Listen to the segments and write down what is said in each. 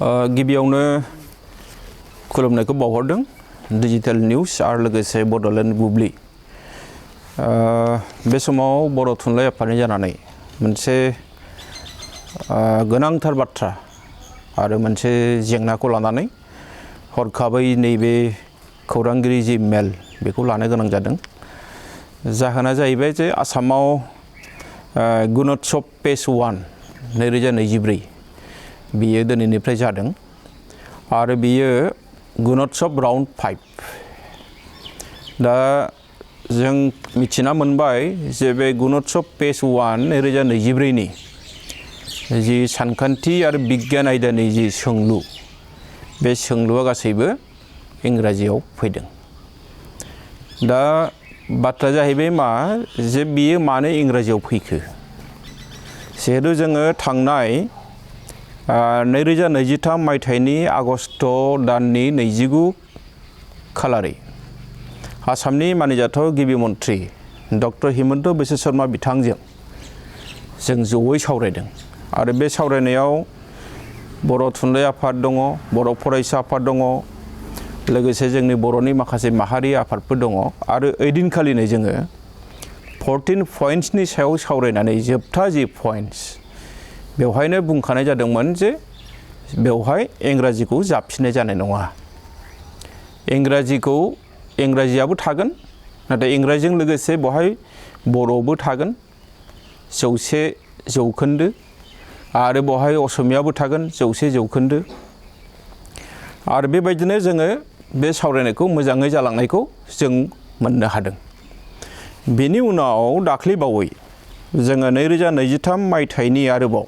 गिबियावनो खुलुमनायखौ बावहरदों digital news आरो लोगोसे बड'लेण्ड बुब्लि बे समाव बर' थुनलाइ आफादनि जानानै मोनसे गोनांथार बाथ्रा आरो मोनसे जेंनाखौ लानानै हरखाबै नैबे खौरांगिरि जि मेल बेखौ लानो गोनां जादों। जाहोना जाहैबाय जे आसामाव गुणोत्सव फेज 1 2024 बियो दिनैनिफ्राय जादों आरो बियो गुणोत्सव राउंड 5 दा जों मिथिना मोनबाय जे बे गुणोत्सव फेज 1 2024 नि जि सानखान्थि आरो बिगियान आयदानि जि सोंलु बे सोंलुआ गासैबो इंराजियाव फैदों। दा बाथ्रा जाहैबाय मा जे बियो मानो इंराजियाव फैखो जिहेतु जोङो थांनाय 2023 मायथाइनि आगस्ट दाननि 29 खालारै आसामनि मानिजाथाव गिबि मन्थ्रि डक्टर हिमन्त बिश्व शर्मा बिथांजों जों जयै सावरायदों आरो बे सावरायनायाव बर' थुनलाइ आफाद दङ, बर' फरायसा आफाद दङ, लोगोसे जोंनि बर'नि माखासे माहारि आफादफोर दङ आरो ओइदिनखालिनो जोङो 14 पइन्ट्सनि सायाव सावरायनानै जोबथा जि पइन्ट्स बेवहायनो बुंखानाय जादोंमोन जे बेवहाय इंराजिखौ जाबफिननाय जानाय नङा। इंराजियाबो थागोन, नाथाय इंराजिजों लोगोसे बेवहाय बर'बो थागोन 100% आरो बेवहाय असमियाबो थागोन 100% आरो बेबायदिनो जोङो बे सावरायनायखौ मोजाङै जालांनायखौ जों मोननो हादों। बेनि उनाव दाख्लैबावै जोङो 2023 मायथाइनि आरोबाव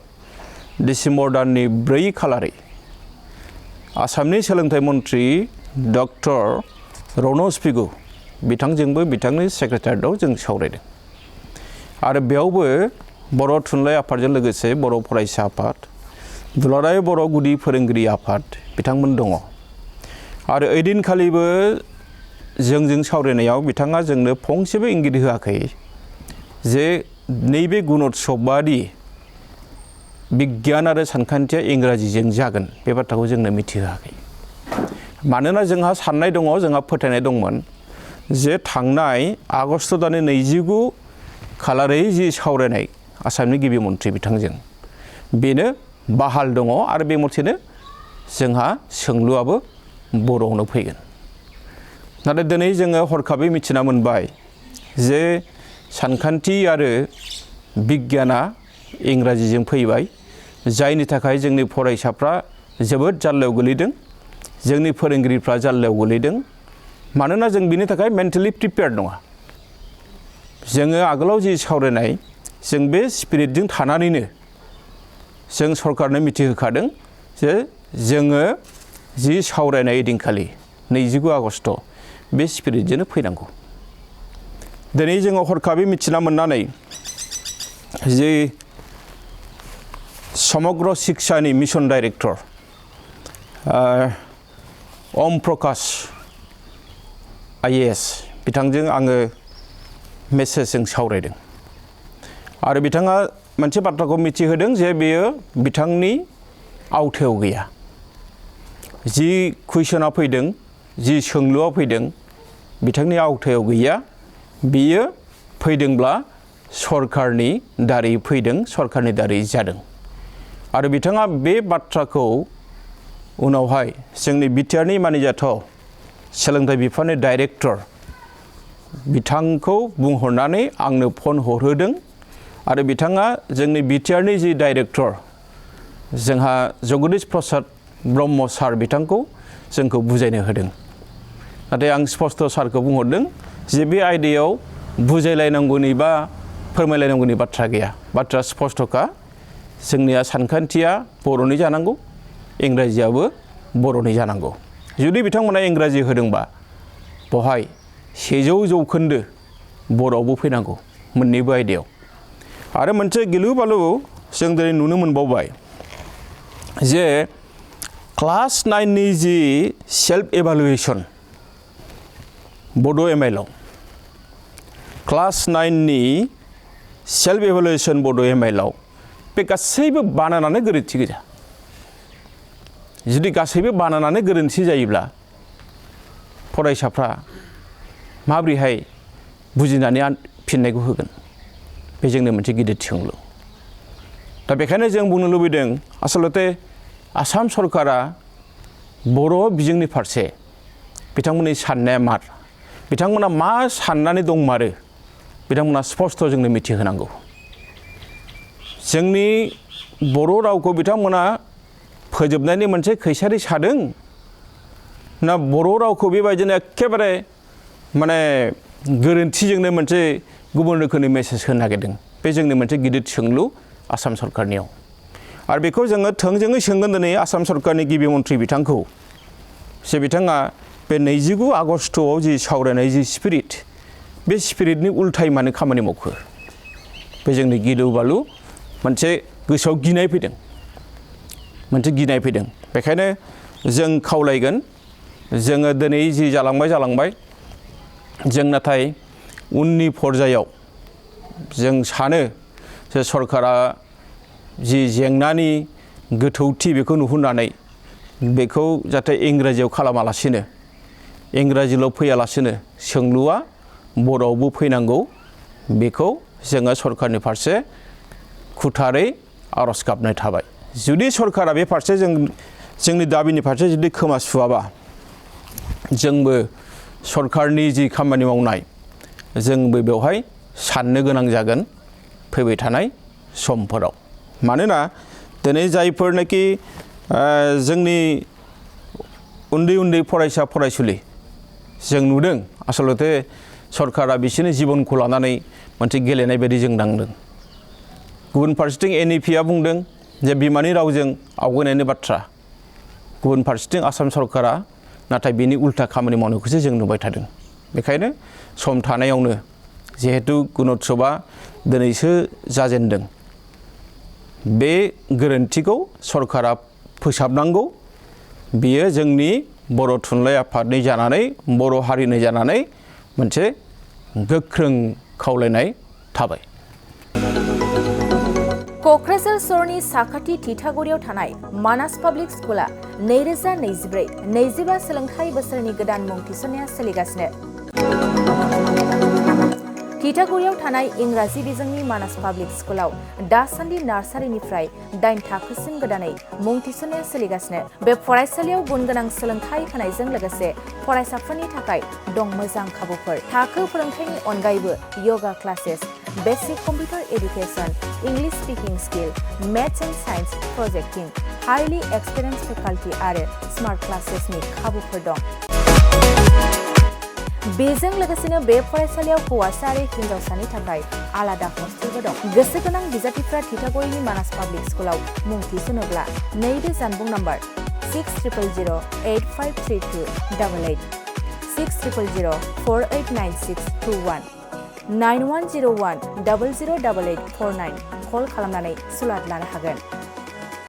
डिसेम्बर दाननि 4 खालारै आसामनि सोलोंथाइ मन्थ्रि डक्टर रनज पेगु बिथांजोंबो बिथांनि सेक्रेटारियेटआव जों सावरायदों आरो बेयावबो बर' थुनलाइ आफादजों लोगोसे बर' फरायसा आफाद, दुलाराय बर' गुदि फोरोंगिरि आफाद बिथांमोन दङ आरो ओइदिनखालिबो जोंजों सावरायनायाव बिथाङा जोंनो फंसेबो इंगित होआखै जे नैबे गुणोत्सवबादि बिगियान आरो सानखान्थिया इंराजिजों जागोन बे बाथ्राखौ जोंनो मिथिहोआखै। मानोना जोंहा साननाय दङ, जोंहा फोथायनाय दंमोन जे थांनाय आगस्ट दाननि 29 खालारै जि सावरायनाय आसामनि गिबि मन्थ्रि बिथांजों बेनो बाहाल दङ आरो बे मथेनो जोंहा सोंलुआबो बर'आवनो फैगोन। नाथाय दिनै जोङो हरखाबै मिथिना मोनबाय जे सानखान्थि आरो बिगियाना इंराजिजों फैबाय, जायनि थाखाय जोंनि फरायसाफ्रा जोबोद जाल्लायाव गोलैदों, जोंनि फोरोंगिरिफ्रा जाल्लायाव गोलैदों। मानोना जों बिनि थाखाय मेन्टेलि प्रिपेयार्ड नङा। जोङो आगोलाव जि सावरायनाय जों बे स्पिरिटजों थानानैनो जों सरकारनो मिथिहोखादों जे जोङो जि सावरायनाय दिनखालि 29 आगस्ट बे स्पिरिटजोंनो फैनांगौ। दिनै जोङो हरखाबै मिथिना मोननानै जे समग्र शिक्षानि mission director Om Prakash IAS बिथांजों आङो मेसेजजों सावरायदों आरो बिथाङा मोनसे बाथ्राखौ मिथिहोदों जे बेयो बिथांनि आवथायाव गैया। जि कुइसना फैदों, जि सोंलुआ फैदों बिथांनि आवथायाव गैया। बियो फैदोंब्ला सरकारनि दारै फैदों, सरकारनि दारै जादों आरो बिथाङा बे बाथ्राखौ उनावहाय जोंनि बिटिआरनि मानिजाथाव सोलोंथाइ बिफाननि डाइरेक्टर बिथांखौ बुंहरनानै आंनो फन हरहोदों आरो बिथाङा जोंनि बिटिआरनि जि डाइरेक्टर जोंहा जगदीश प्रसाद ब्रह्म सार बिथांखौ जोंखौ बुजायनो होदों। नाथाय आं स्पष्ट सारखौ बुंहरदों जे बे आयदायाव बुजायलायनांगौनि बा फोरमायलायनांगौनि बाथ्रा गैया। बाथ्रा स्पष्टखा, जोंनिया सानखान्थिया बर'नि जानांगौ, इंराजियाबो बर'नि जानांगौ। जुदि बिथांमोना इंराजि होदोंबा बहाय 100% बर'आवबो फैनांगौ मोननैबो आयदायाव। आरो मोनसे गिलु बालु जों दिनै नुनो मोनबावबाय जे क्लास 9 नि जि सेल्फ एभालुएसन बड' MIL क्लास 9 नि सेल्फ एभालुएसन बड' MIL बे गासैबो बानायनानै गोरोन्थि गोजा। जुदि गासैबो बानानानै गोरोन्थि जायोब्ला फरायसाफ्रा माबोरैहाय बुजिनानै फिननायखौ होगोन बे जोंनि मोनसे गिदिर सोंलु दा बेखायनो जों बुंनो लुबैदों आसलते आसाम सरकारा बर' बिजोंनि फारसे बिथांमोननि साननाया मा बिथांमोना मा साननानै दंमारो बिथांमोना स्पष्ट जोंनो मिथिहोनांगौ जोंनि बर' रावखौ बिथांमोना फोजोबनायनि मोनसे खैसारि सादों ना बर' रावखौ बेबायदिनो एखेबारे माने गोरोन्थिजोंनो मोनसे गुबुन रोखोमनि मेसेज होनो नागिरदों बे जोंनि मोनसे गिदिर सोंलु आसाम सरकारनियाव आरो बेखौ जोङो थोंजोङै सोंगोन दिनै आसाम सरकारनि गिबि मन्थ्रि बिथांखौ जे बिथाङा बे 29 आगस्टआव जि सावरायनाय जि स्पिरिट बे स्पिरिटनि उल्थायै मानो खामानि मावखो बे जोंनि गिलु बालु मोनसे गोसोआव गिनाय फैदों मोनसे गिनाय फैदों बेखायनो जों खावलायगोन जोङो दिनै जि जालांबाय जों नाथाय उननि पर्यायाव जों सानो जे सरकारा जि जेंनानि गोथौथि बेखौ नुहुरनानै बेखौ जाहाथे इंराजियाव खालामालासिनो इंराजिल' फैयालासिनो सोंलुआ बर'आवबो फैनांगौ बेखौ जोङो सरकारनि फारसे खुथारै आर'ज गाबनाय थाबाय जुदि सरकारा बे फारसे जोंनि दाबिनि फारसे जुदि खोमा सुवाबा जोंबो सरकारनि जि खामानि मावनाय जोंबो बेवहाय साननो गोनां जागोन फैबाय थानाय समफोराव मानोना दिनै जायफोरनाखि जोंनि उन्दै फरायसा फरायसुलि जों नुदों आसलते सरकारा बिसोरनि जिबनखौ लानानै मोनसे गेलेनाय बायदि जों नांदों गुबुन फारसेथिं NEP आ बुंदों जे बिमानि रावजों आवगायनायनि बाथ्रा गुबुन फारसेथिं आसाम सरकारा नाथाय बिनि उल्था खामानि मावनायखौसो जों नुबाय थादों बेखायनो सम थानायावनो जिहेतु गुणोत्सबआ दिनैसो जाजेनदों बे गोरोन्थिखौ सरकारा फोसाबनांगौ बियो जोंनि बर' थुनलाइ आफादनि जानानै बर' हारिनि जानानै मोनसे गोख्रों खावलायनाय थाबाय क'क्राझार सहरनि साखाथि थिथागुरियाव थानाय मानास पाब्लिक स्कुला 2024-25 सोलोंथाइ बोसोरनि गोदान मुं थिसननाया सोलिगासिनो थिथागुरियाव थानाय इंराजि बिजोंनि मानास पाब्लिक स्कुलाव दासान्दि नार्सारिनिफ्राय 8 थाखोसिम गोदानै मुं थिसननाया सोलिगासिनो बे फरायसालियाव गुन गोनां सोलोंथाइ होनायजों लोगोसे फरायसाफोरनि थाखाय दं मोजां खाबुफोर थाखो फोरोंथायनि अनगायैबो yoga classes basic computer education English speaking skill maths and science projecting highly experience faculty आरो स्मार्ट क्लासेसनि खाबुफोर दं बेजों लोगोसेनो बे फरायसालियाव हौवासा आरो हिन्जावसानि थाखाय आलादा हस्टेलबो दं गोसो गोनां बिजाथिफ्रा थिथागुरिनि मानास पाब्लिक स्कुलाव मुं थिसनोब्ला नैबे जानबुं नम्बर 6000853288 6000489621 9101008849 कल खालामनानै सुलाद लानो हागोन।